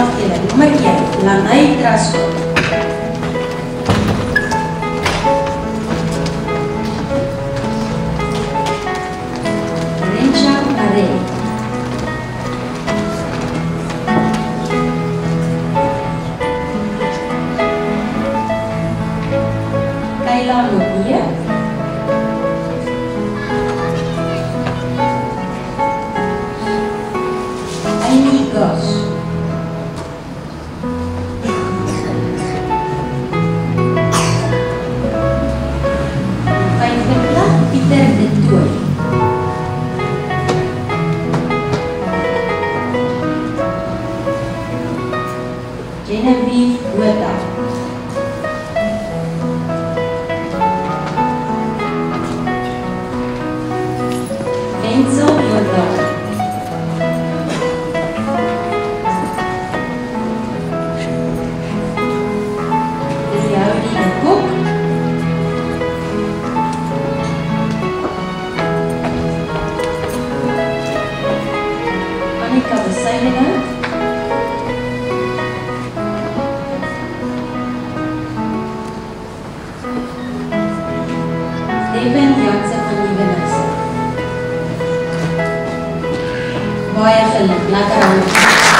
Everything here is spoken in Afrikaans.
afdeling nommer 1, Lanei Trasko. Rencha Maree. Kayla Lobie. Amy Goss. Vijfde plek Pieter de Tooy. Genevieve Botha. Enzo Jordaan. Riaudi de Kok. Annika Besuidenhout. Devin Jansen van Nieuwenhuizen. Baie geluk, lekker hand.